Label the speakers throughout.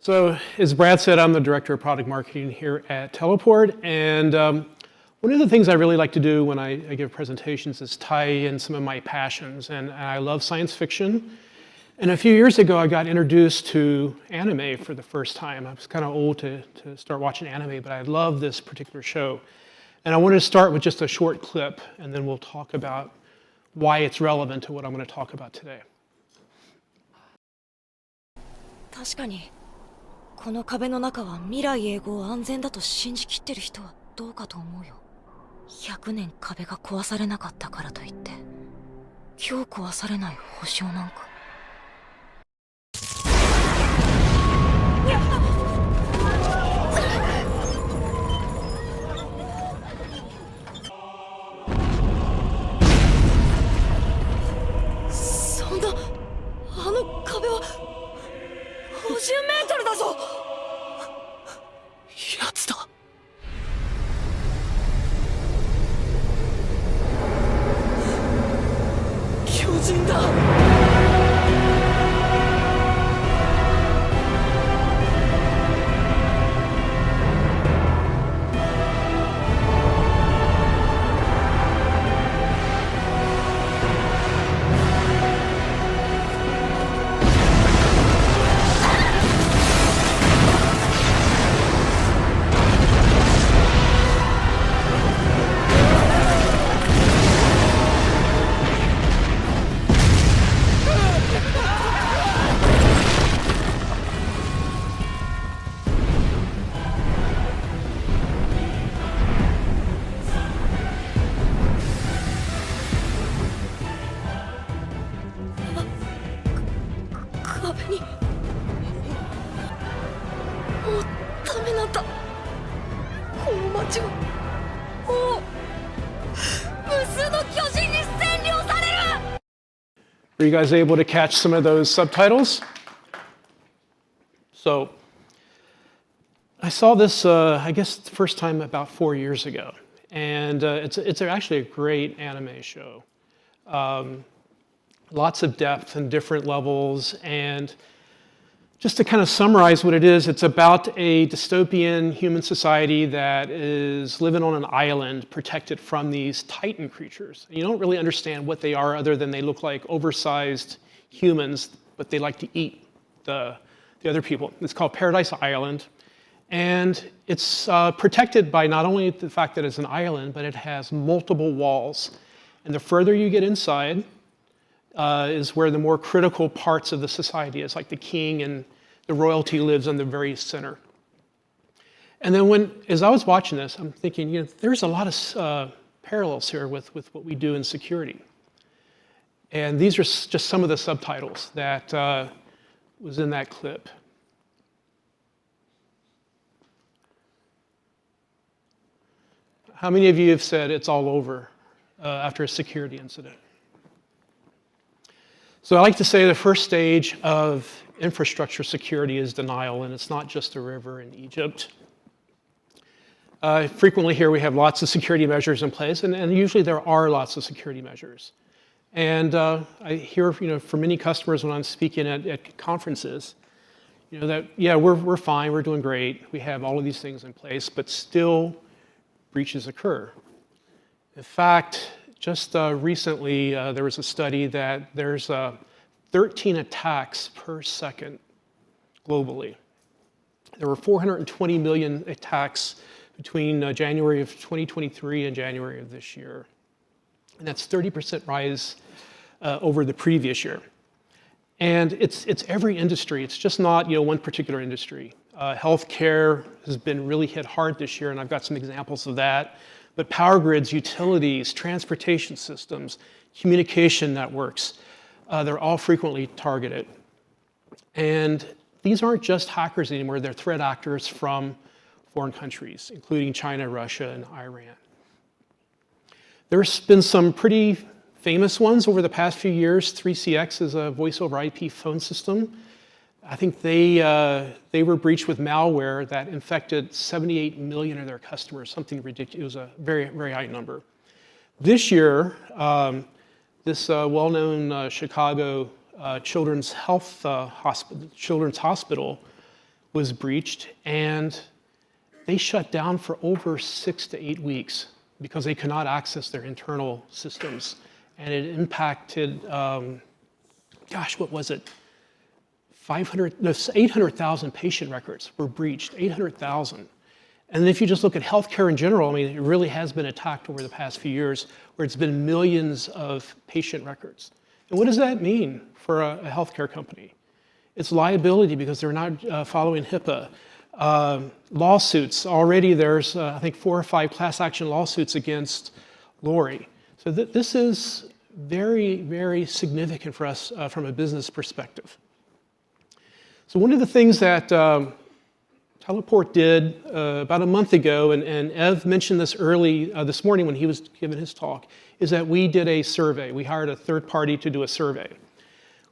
Speaker 1: So as Brad said, I'm the Director of Product Marketing here at Teleport, and one of the things I really like to do when I give presentations is tie in some of my passions, and I love science fiction. And a few years ago, I got introduced to anime for the first time. I was kind of old to start watching anime, but I love this particular show. And I wanted to start with just a short clip, and then we'll talk about why it's relevant to what I'm going to talk about today.
Speaker 2: 確かにこの壁の中は未来永劫安全だと信じきってる人はどうかと思うよ。100年壁が壊されなかったからといって今日壊されない保証なんか。そんなあの壁は50メートルだぞ。やつだ。巨人だ。壁にもうダメなんだ。この街はもう無数の巨人に占領される。
Speaker 1: Were you guys able to catch some of those subtitles? So I saw this, I guess, the first time about 4 years ago, and it's actually a great anime show. Lots of depth and different levels, and just to kind of summarize what it is, it's about a dystopian human society that is living on an island protected from these titan creatures. You don't really understand what they are other than they look like oversized humans, but they like to eat the other people. It's called Paradise Island, and it's protected by not only the fact that it's an island, but it has multiple walls. And the further you get inside, is where the more critical parts of the society is, like the king and the royalty lives in the very center. And then as I was watching this, I'm thinking, there's a lot of parallels here with what we do in security. And these are just some of the subtitles that was in that clip. How many of you have said it's all over after a security incident? So I like to say the first stage of infrastructure security is denial, and it's not just a river in Egypt. Frequently here we have lots of security measures in place, and usually there are lots of security measures. And I hear, from many customers when I'm speaking at conferences, that, yeah, we're fine, we're doing great, we have all of these things in place, but still breaches occur. In fact, just recently, there was a study that there's 13 attacks per second globally. There were 420 million attacks between January of 2023 and January of this year. And that's 30% rise over the previous year. And it's every industry. It's just not one particular industry. Healthcare has been really hit hard this year, and I've got some examples of that. But power grids, utilities, transportation systems, communication networks, they're all frequently targeted. And these aren't just hackers anymore, they're threat actors from foreign countries, including China, Russia, and Iran. There's been some pretty famous ones over the past few years. 3CX is a voice over IP phone system. I think they were breached with malware that infected 78 million of their customers, something ridiculous. It was a very, very high number. This year, this well-known Chicago Children's Hospital was breached, and they shut down for over 6 to 8 weeks because they could not access their internal systems. And it impacted, what was it? 800,000 patient records were breached, 800,000. And if you just look at healthcare in general, I mean, it really has been attacked over the past few years, where it's been millions of patient records. And what does that mean for a healthcare company? It's liability because they're not following HIPAA. Lawsuits, already there's, I think, 4 or 5 class action lawsuits against Lori. So this is very, very significant for us from a business perspective. So one of the things that Teleport did about a month ago, and Ev mentioned this early this morning when he was giving his talk, is that we did a survey. We hired a third party to do a survey.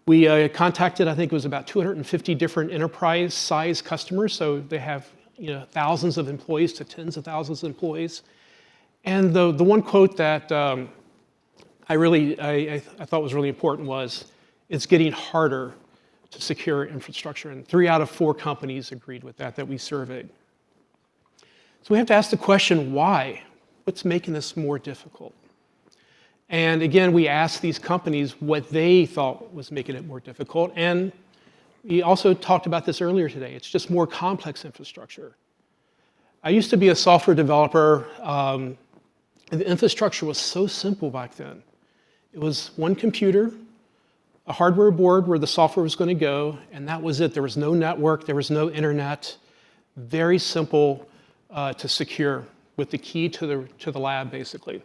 Speaker 1: We contacted, I think it was about 250 different enterprise-size customers, so they have thousands of employees to tens of thousands of employees. And the one quote that I thought was really important was, it's getting harder to secure infrastructure, and 3 out of 4 companies agreed with that we surveyed. So we have to ask the question, why? What's making this more difficult? And again, we asked these companies what they thought was making it more difficult, and we also talked about this earlier today. It's just more complex infrastructure. I used to be a software developer, and the infrastructure was so simple back then. It was one computer, a hardware board where the software was going to go, and that was it. There was no network, there was no internet. Very simple to secure, with the key to the lab, basically.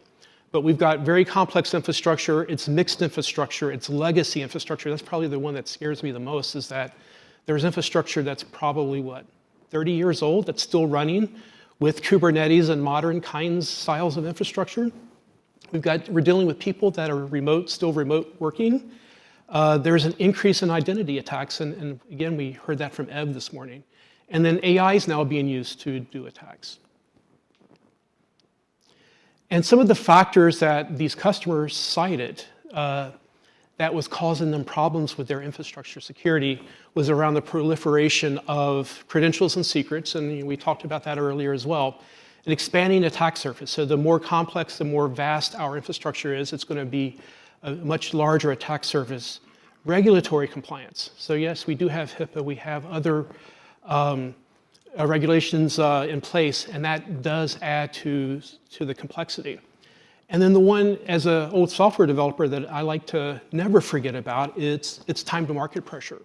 Speaker 1: But we've got very complex infrastructure. It's mixed infrastructure. It's legacy infrastructure. That's probably the one that scares me the most, is that there's infrastructure that's probably, 30 years old, that's still running with Kubernetes and modern styles of infrastructure. We're dealing with people that are still remote working. There's an increase in identity attacks, and again, we heard that from Ev this morning. And then AI is now being used to do attacks. And some of the factors that these customers cited that was causing them problems with their infrastructure security was around the proliferation of credentials and secrets, and we talked about that earlier as well, an expanding attack surface. So the more complex, the more vast our infrastructure is, it's going to be a much larger attack surface. Regulatory compliance. So yes, we do have HIPAA, we have other regulations in place, and that does add to the complexity. And then the one, as an old software developer, that I like to never forget about, it's time to market pressure.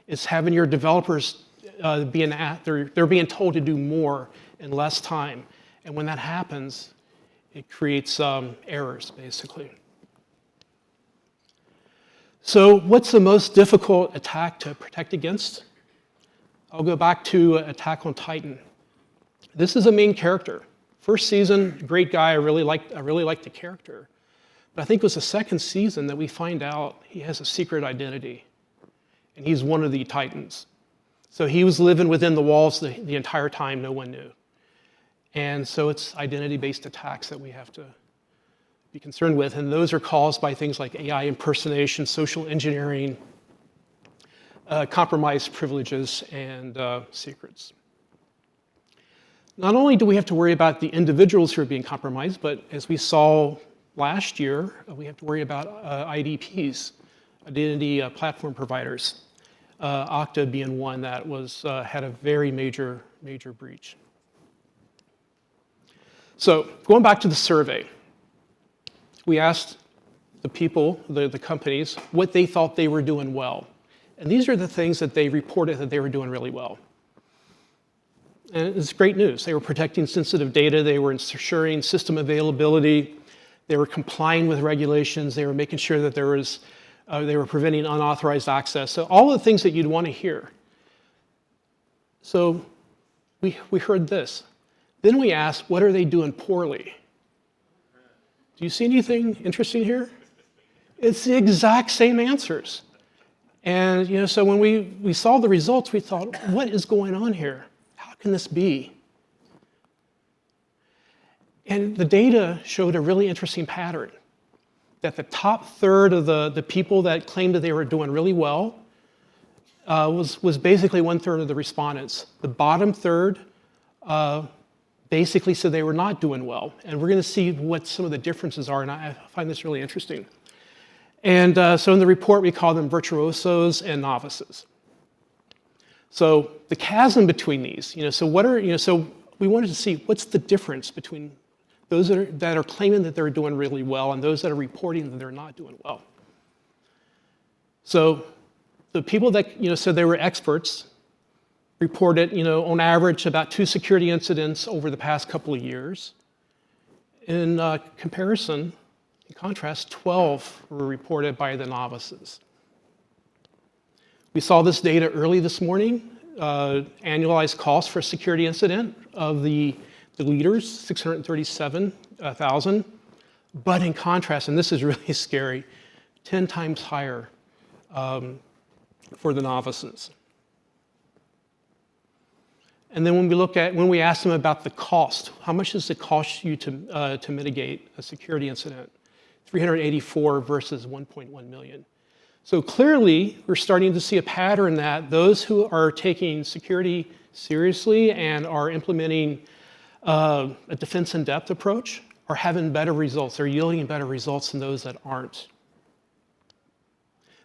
Speaker 1: It's having your developers they're being told to do more in less time. And when that happens, it creates errors, basically. So what's the most difficult attack to protect against? I'll go back to Attack on Titan. This is a main character. First season, great guy. I really liked the character. But I think it was the second season that we find out he has a secret identity, and he's one of the Titans. So he was living within the walls the entire time. No one knew. And so it's identity-based attacks that we have to be concerned with, and those are caused by things like AI impersonation, social engineering, compromised privileges, and secrets. Not only do we have to worry about the individuals who are being compromised, but as we saw last year, we have to worry about IDPs, identity platform providers, Okta being one that had a very major breach. So going back to the survey, we asked the people, the companies, what they thought they were doing well. And these are the things that they reported that they were doing really well. And it's great news. They were protecting sensitive data. They were ensuring system availability. They were complying with regulations. They were making sure that they were preventing unauthorized access. So all of the things that you'd want to hear. So we heard this. Then we asked, what are they doing poorly? Do you see anything interesting here? It's the exact same answers. And so when we saw the results, we thought, what is going on here? How can this be? And the data showed a really interesting pattern, that the top third of the people that claimed that they were doing really well was basically 1/3 of the respondents. The bottom third basically said they were not doing well. And we're going to see what some of the differences are, and I find this really interesting. And so in the report, we call them virtuosos and novices. So the chasm between these, so we wanted to see what's the difference between those that are claiming that they're doing really well and those that are reporting that they're not doing well. So the people that said they were experts reported, on average about 2 security incidents over the past couple of years. In contrast, 12 were reported by the novices. We saw this data early this morning. Annualized cost for a security incident of the leaders, $637,000. But in contrast, and this is really scary, 10 times higher for the novices. And then when we asked them about the cost, how much does it cost you to mitigate a security incident? $384 versus $1.1 million. So clearly, we're starting to see a pattern that those who are taking security seriously and are implementing a defense in depth approach are having better results. They're yielding better results than those that aren't.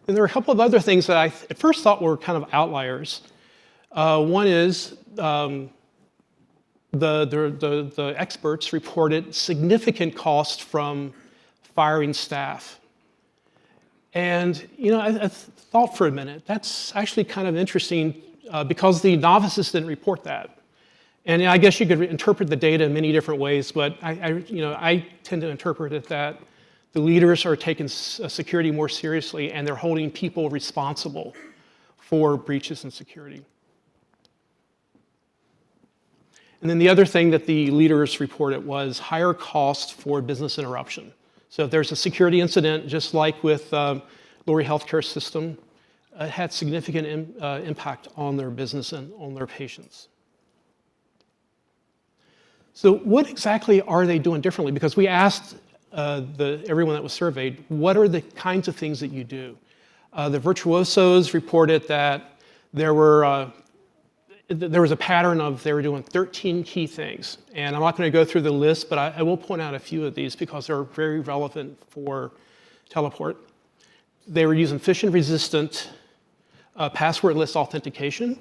Speaker 1: And there are a couple of other things that I at first thought were kind of outliers. One is the experts reported significant cost from firing staff. And I thought for a minute, that's actually kind of interesting because the novices didn't report that. And I guess you could interpret the data in many different ways, but I tend to interpret it that the leaders are taking security more seriously and they're holding people responsible for breaches in security. And then the other thing that the leaders reported was higher cost for business interruption. So if there's a security incident, just like with Lori Healthcare System, it had significant impact on their business and on their patients. So what exactly are they doing differently? Because we asked everyone that was surveyed, what are the kinds of things that you do? The virtuosos reported that there was a pattern of they were doing 13 key things. And I'm not going to go through the list, but I will point out a few of these because they're very relevant for teleport. They were using phishing-resistant passwordless authentication.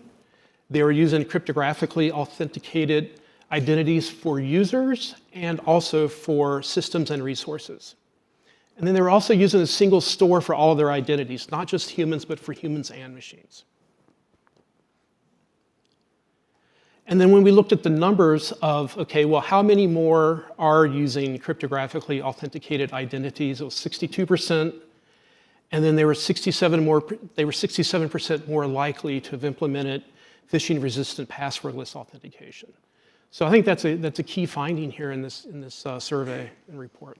Speaker 1: They were using cryptographically authenticated identities for users and also for systems and resources. And then they were also using a single store for all of their identities, not just humans, but for humans and machines. And then when we looked at the numbers of, okay, well, how many more are using cryptographically authenticated identities? It was 62%, and then they were 67% more likely to have implemented phishing-resistant passwordless authentication. So I think that's a key finding here in this survey and report.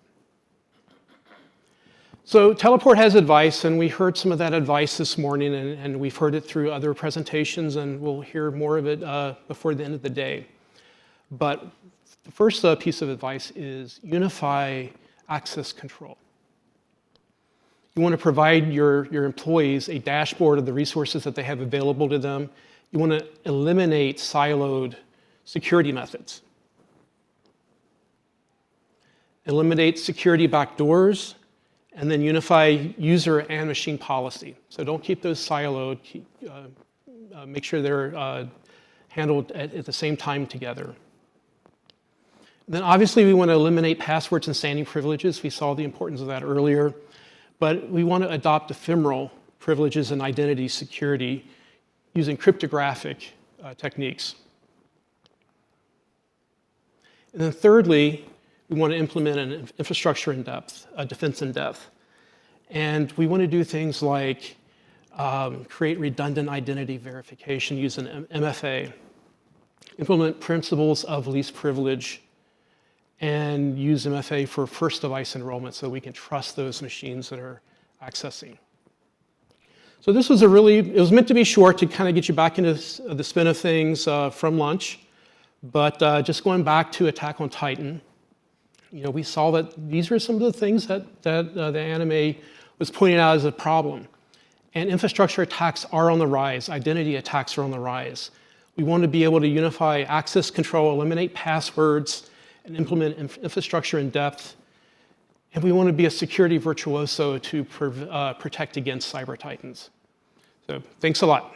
Speaker 1: So Teleport has advice, and we heard some of that advice this morning, and we've heard it through other presentations, and we'll hear more of it before the end of the day. But the first piece of advice is unify access control. You want to provide your employees a dashboard of the resources that they have available to them. You want to eliminate siloed security methods. Eliminate security backdoors, and then unify user and machine policy. So don't keep those siloed. Make sure they're handled at the same time together. And then obviously we want to eliminate passwords and standing privileges. We saw the importance of that earlier. But we want to adopt ephemeral privileges and identity security using cryptographic techniques. And then thirdly, we want to implement an infrastructure in depth, a defense in depth. And we want to do things like create redundant identity verification using MFA, implement principles of least privilege, and use MFA for first device enrollment so we can trust those machines that are accessing. So this was it was meant to be short to kind of get you back into the spin of things from lunch. But just going back to Attack on Titan, we saw that these are some of the things that the anime was pointing out as a problem. And infrastructure attacks are on the rise. Identity attacks are on the rise. We want to be able to unify access control, eliminate passwords, and implement infrastructure in depth. And we want to be a security virtuoso to protect against cyber titans. So thanks a lot.